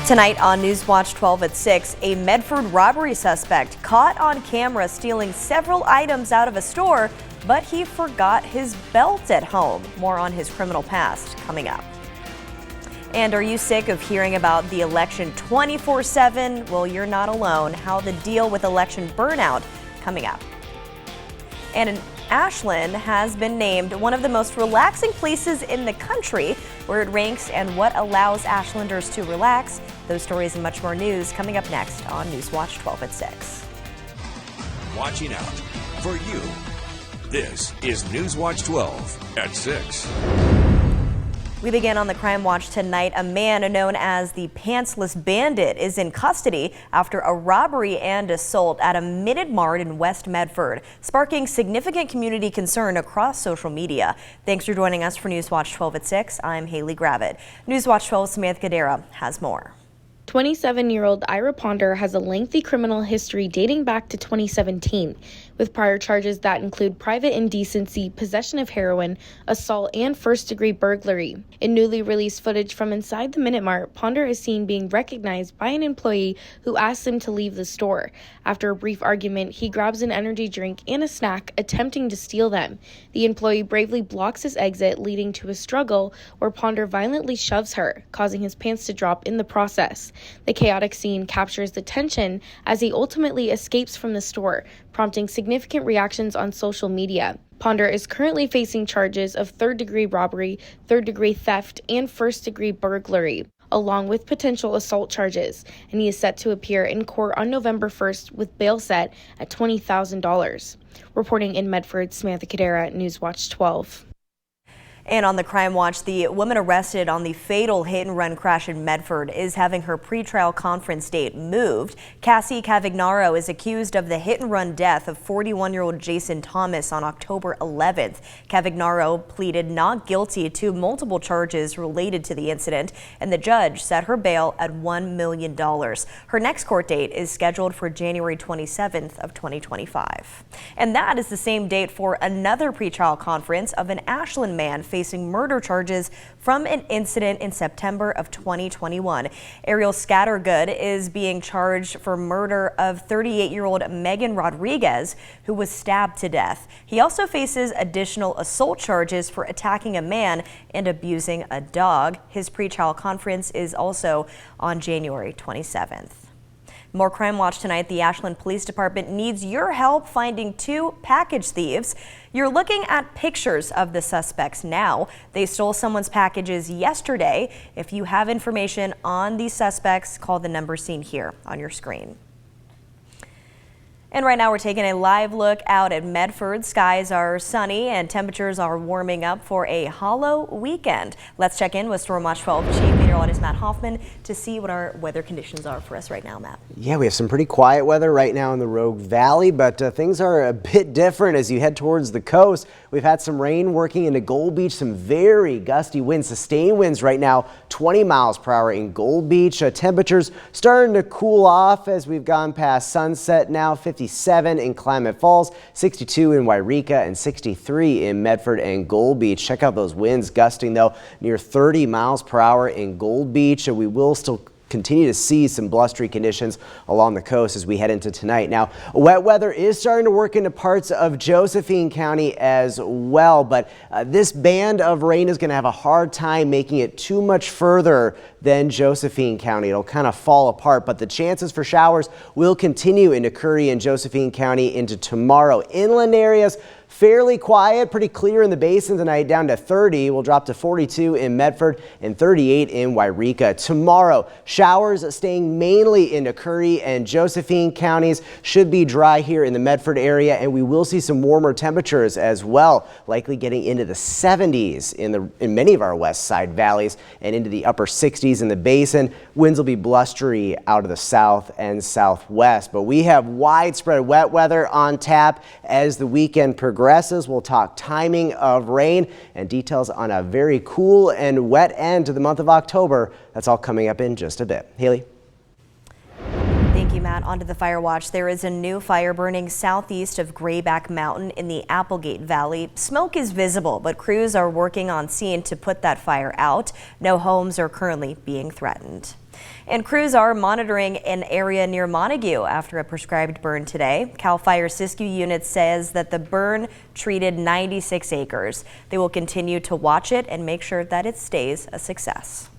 Tonight on NewsWatch 12 at 6, a Medford robbery suspect caught on camera stealing several items out of a store, but he forgot his belt at home. More on his criminal past coming up. And are you sick of hearing about the election 24/7? Well, you're not alone. How to deal with election burnout coming up. And Ashland has been named one of the most relaxing places in the country, where it ranks and what allows Ashlanders to relax. Those stories and much more news coming up next on NewsWatch 12 at 6. Watching out for you. This is NewsWatch 12 at 6. We begin on the Crime Watch tonight. A man known as the Pantsless Bandit is in custody after a robbery and assault at a Minute Mart in West Medford, sparking significant community concern across social media. Thanks for joining us for NewsWatch 12 at 6. I'm Haley Gravitt. NewsWatch 12's Samantha Cadera has more. 27-year-old Ira Ponder has a lengthy criminal history dating back to 2017, with prior charges that include private indecency, possession of heroin, assault, and first-degree burglary. In newly released footage from inside the Minute Mart, Ponder is seen being recognized by an employee who asks him to leave the store. After a brief argument, he grabs an energy drink and a snack, attempting to steal them. The employee bravely blocks his exit, leading to a struggle where Ponder violently shoves her, causing his pants to drop in the process. The chaotic scene captures the tension as he ultimately escapes from the store, prompting significant reactions on social media. Ponder is currently facing charges of third-degree robbery, third-degree theft, and first-degree burglary, along with potential assault charges, and he is set to appear in court on November 1st with bail set at $20,000. Reporting in Medford, Samantha Cadera, NewsWatch 12. And on the Crime Watch, the woman arrested on the fatal hit-and-run crash in Medford is having her pretrial conference date moved. Cassie Cavagnaro is accused of the hit-and-run death of 41-year-old Jason Thomas on October 11th. Cavagnaro pleaded not guilty to multiple charges related to the incident, and the judge set her bail at $1 million. Her next court date is scheduled for January 27th of 2025. And that is the same date for another pretrial conference of an Ashland man facing murder charges from an incident in September of 2021. Ariel Scattergood is being charged for murder of 38-year-old Megan Rodriguez, who was stabbed to death. He also faces additional assault charges for attacking a man and abusing a dog. His pretrial conference is also on January 27th. More Crime Watch tonight. The Ashland Police Department needs your help finding two package thieves. You're looking at pictures of the suspects now. They stole someone's packages yesterday. If you have information on these suspects, call the number seen here on your screen. And right now we're taking a live look out at Medford. Skies are sunny and temperatures are warming up for a hollow weekend. Let's check in with Storm Watch 12 Chief Meteorologist Matt Hoffman to see what our weather conditions are for us right now, Matt. Yeah, we have some pretty quiet weather right now in the Rogue Valley, but things are a bit different as you head towards the coast. We've had some rain working into Gold Beach, some very gusty winds, sustained winds right now, 20 miles per hour in Gold Beach. Temperatures starting to cool off as we've gone past sunset now. 57 in Klamath Falls, 62 in Wairika, and 63 in Medford and Gold Beach. Check out those winds gusting though, near 30 miles per hour in Gold Beach. We will still continue to see some blustery conditions along the coast as we head into tonight. Now, wet weather is starting to work into parts of Josephine County as well, but this band of rain is going to have a hard time making it too much further than Josephine County. It'll kind of fall apart, but the chances for showers will continue into Curry and Josephine County into tomorrow. Inland areas fairly quiet, pretty clear in the basin tonight, down to 30. We'll drop to 42 in Medford and 38 in Wairika. Tomorrow, showers staying mainly into Curry and Josephine counties. Should be dry here in the Medford area, and we will see some warmer temperatures as well, likely getting into the 70s in many of our west side valleys and into the upper 60s in the basin. Winds will be blustery out of the south and southwest, but we have widespread wet weather on tap as the weekend progresses. We'll talk timing of rain and details on a very cool and wet end to the month of October. That's all coming up in just a bit. Haley. Thank you, Matt, onto the fire watch. There is a new fire burning southeast of Grayback Mountain in the Applegate Valley. Smoke is visible, but crews are working on scene to put that fire out. No homes are currently being threatened. And crews are monitoring an area near Montague after a prescribed burn today. CAL FIRE Siskiyou unit says that the burn treated 96 acres. They will continue to watch it and make sure that it stays a success.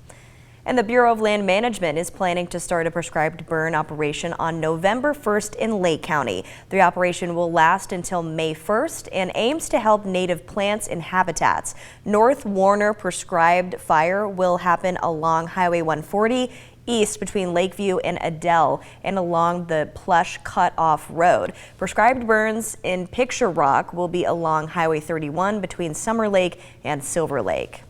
And the Bureau of Land Management is planning to start a prescribed burn operation on November 1st in Lake County. The operation will last until May 1st and aims to help native plants and habitats. North Warner prescribed fire will happen along Highway 140 east between Lakeview and Adele and along the Plush Cut-Off Road. Prescribed burns in Picture Rock will be along Highway 31 between Summer Lake and Silver Lake.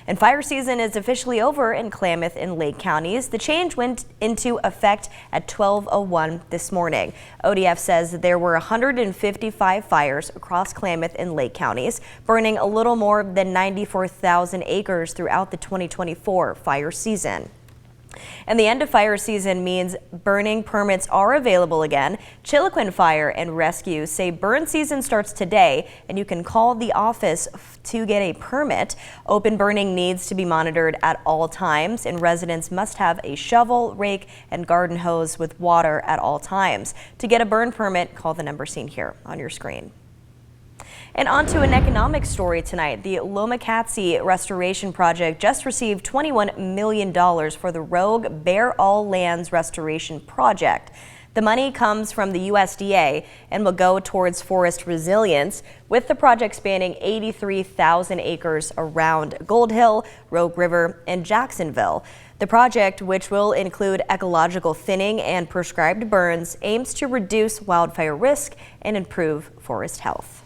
And fire season is officially over in Klamath and Lake counties. The change went into effect at 12:01 this morning. ODF says that there were 155 fires across Klamath and Lake counties, burning a little more than 94,000 acres throughout the 2024 fire season. And the end of fire season means burning permits are available again. Chiloquin Fire and Rescue say burn season starts today and you can call the office to get a permit. Open burning needs to be monitored at all times and residents must have a shovel, rake, and garden hose with water at all times. To get a burn permit, call the number seen here on your screen. And on to an economic story tonight. The Lomacatsi Restoration Project just received $21 million for the Rogue Bear All Lands Restoration Project. The money comes from the USDA and will go towards forest resilience, with the project spanning 83,000 acres around Gold Hill, Rogue River, and Jacksonville. The project, which will include ecological thinning and prescribed burns, aims to reduce wildfire risk and improve forest health.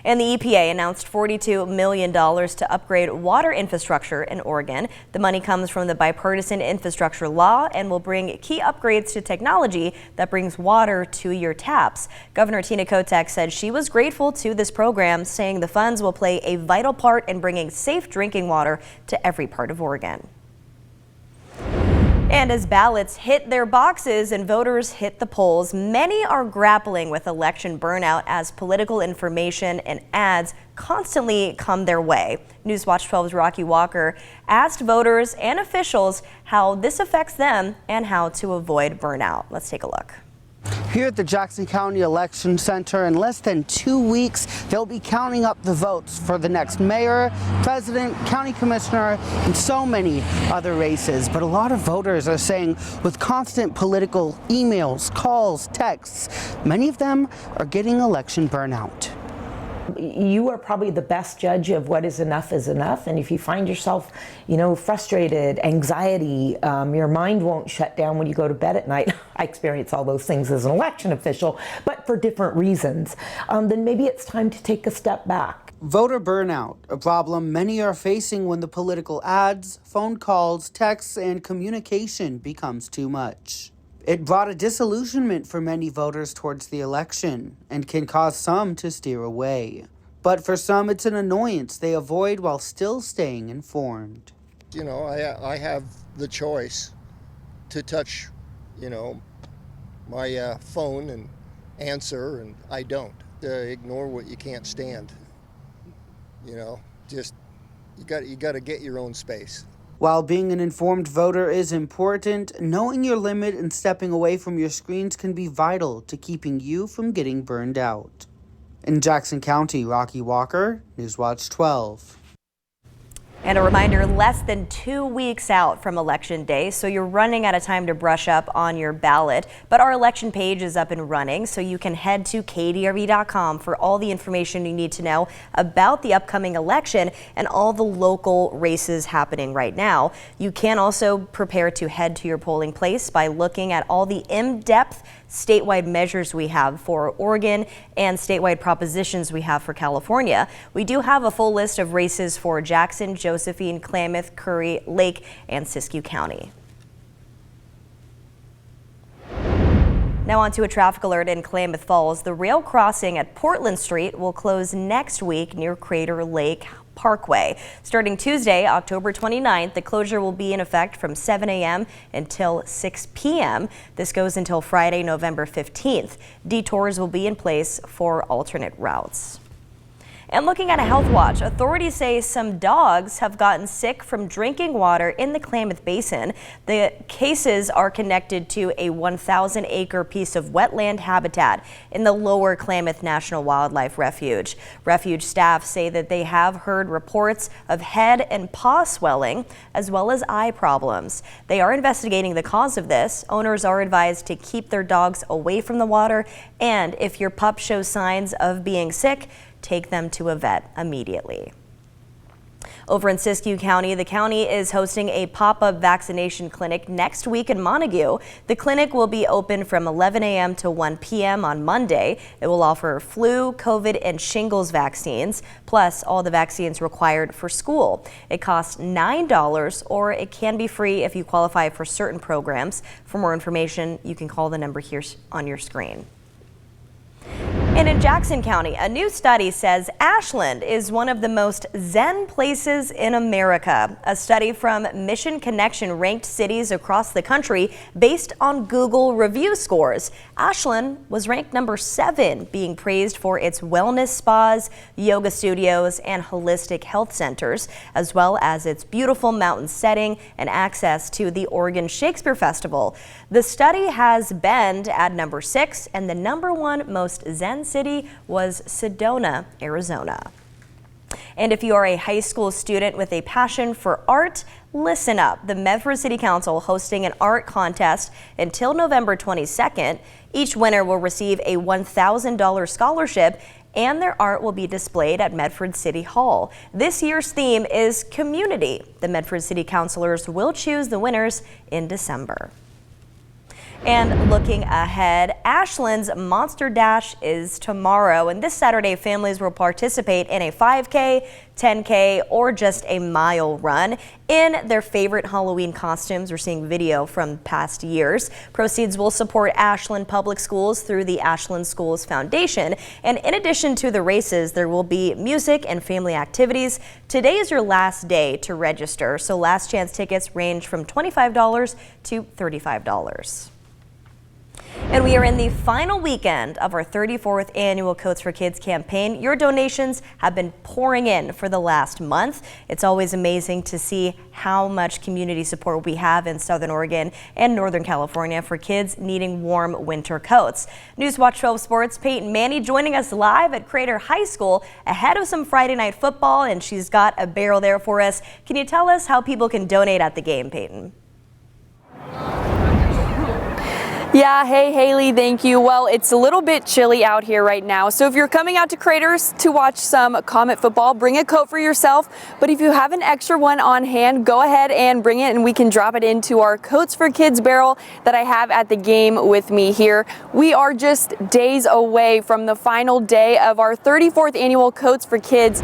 And the EPA announced $42 million to upgrade water infrastructure in Oregon. The money comes from the bipartisan infrastructure law and will bring key upgrades to technology that brings water to your taps. Governor Tina Kotek said she was grateful to this program, saying the funds will play a vital part in bringing safe drinking water to every part of Oregon. And as ballots hit their boxes and voters hit the polls, many are grappling with election burnout as political information and ads constantly come their way. NewsWatch 12's Rocky Walker asked voters and officials how this affects them and how to avoid burnout. Let's take a look. Here at the Jackson County Election Center, in less than 2 weeks, they'll be counting up the votes for the next mayor, president, county commissioner, and so many other races. But a lot of voters are saying with constant political emails, calls, texts, many of them are getting election burnout. You are probably the best judge of what is enough, and if you find yourself, frustrated, anxiety, your mind won't shut down when you go to bed at night. I experience all those things as an election official, but for different reasons. Then maybe it's time to take a step back. Voter burnout, a problem many are facing when the political ads, phone calls, texts, and communication becomes too much. It brought a disillusionment for many voters towards the election and can cause some to steer away. But for some, it's an annoyance they avoid while still staying informed. I have the choice to touch, my phone and answer, and I don't. Ignore what you can't stand. Just you got to get your own space. While being an informed voter is important, knowing your limit and stepping away from your screens can be vital to keeping you from getting burned out. In Jackson County, Rocky Walker, NewsWatch 12. And a reminder, less than 2 weeks out from Election Day, so you're running out of time to brush up on your ballot. But our election page is up and running, so you can head to KDRV.com for all the information you need to know about the upcoming election and all the local races happening right now. You can also prepare to head to your polling place by looking at all the in-depth statewide measures we have for Oregon and statewide propositions we have for California. We do have a full list of races for Jackson, Josephine, Klamath, Curry, Lake, and Siskiyou County. Now on to a traffic alert in Klamath Falls. The rail crossing at Portland Street will close next week near Crater Lake Parkway. Starting Tuesday, October 29th, the closure will be in effect from 7 a.m. until 6 p.m. This goes until Friday, November 15th. Detours will be in place for alternate routes. And looking at a health watch, authorities say some dogs have gotten sick from drinking water in the Klamath Basin. The cases are connected to a 1,000-acre piece of wetland habitat in the Lower Klamath National Wildlife Refuge. Refuge staff say that they have heard reports of head and paw swelling as well as eye problems. They are investigating the cause of this. Owners are advised to keep their dogs away from the water, and if your pup shows signs of being sick, take them to a vet immediately. Over in Siskiyou County, the county is hosting a pop-up vaccination clinic next week in Montague. The clinic will be open from 11 a.m. to 1 p.m. on Monday. It will offer flu, COVID, and shingles vaccines, plus all the vaccines required for school. It costs $9, or it can be free if you qualify for certain programs. For more information, you can call the number here on your screen. And in Jackson County, a new study says Ashland is one of the most zen places in America. A study from Mission Connection ranked cities across the country based on Google review scores. Ashland was ranked number 7, being praised for its wellness spas, yoga studios, and holistic health centers, as well as its beautiful mountain setting and access to the Oregon Shakespeare Festival. The study has Bend at number 6, and the number 1 most zen city was Sedona, Arizona. And if you are a high school student with a passion for art, listen up. The Medford City Council hosting an art contest until November 22nd. Each winner will receive a $1,000 scholarship, and their art will be displayed at Medford City Hall. This year's theme is community. The Medford City Councilors will choose the winners in December. And looking ahead, Ashland's Monster Dash is tomorrow, and this Saturday families will participate in a 5K, 10K, or just a mile run in their favorite Halloween costumes. We're seeing video from past years. Proceeds will support Ashland Public Schools through the Ashland Schools Foundation. And in addition to the races, there will be music and family activities. Today is your last day to register, so last chance tickets range from $25 to $35. And we are in the final weekend of our 34th annual Coats for Kids campaign. Your donations have been pouring in for the last month. It's always amazing to see how much community support we have in Southern Oregon and Northern California for kids needing warm winter coats. NewsWatch 12 Sports' Peyton Manny joining us live at Crater High School ahead of some Friday night football, and she's got a barrel there for us. Can you tell us how people can donate at the game, Peyton? Yeah, hey Haley, thank you. Well, it's a little bit chilly out here right now, so if you're coming out to Craters to watch some Comet football, bring a coat for yourself. But if you have an extra one on hand, go ahead and bring it and we can drop it into our Coats for Kids barrel that I have at the game with me here. We are just days away from the final day of our 34th annual Coats for Kids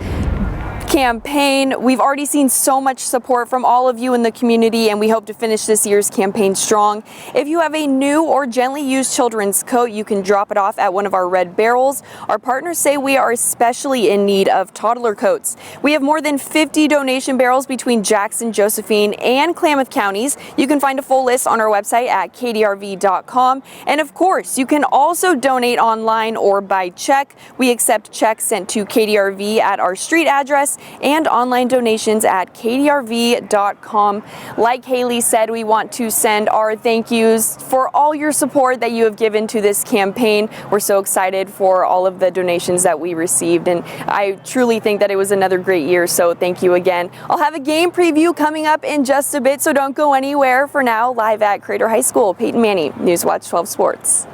campaign. We've already seen so much support from all of you in the community, and we hope to finish this year's campaign strong. If you have a new or gently used children's coat, you can drop it off at one of our red barrels. Our partners say we are especially in need of toddler coats. We have more than 50 donation barrels between Jackson, Josephine, and Klamath counties. You can find a full list on our website at kdrv.com. And of course, you can also donate online or by check. We accept checks sent to KDRV at our street address and online donations at kdrv.com. Like Haley said, we want to send our thank yous for all your support that you have given to this campaign. We're so excited for all of the donations that we received, and I truly think that it was another great year, so thank you again. I'll have a game preview coming up in just a bit, so don't go anywhere. For now, live at Crater High School, Peyton Manny, NewsWatch 12 Sports.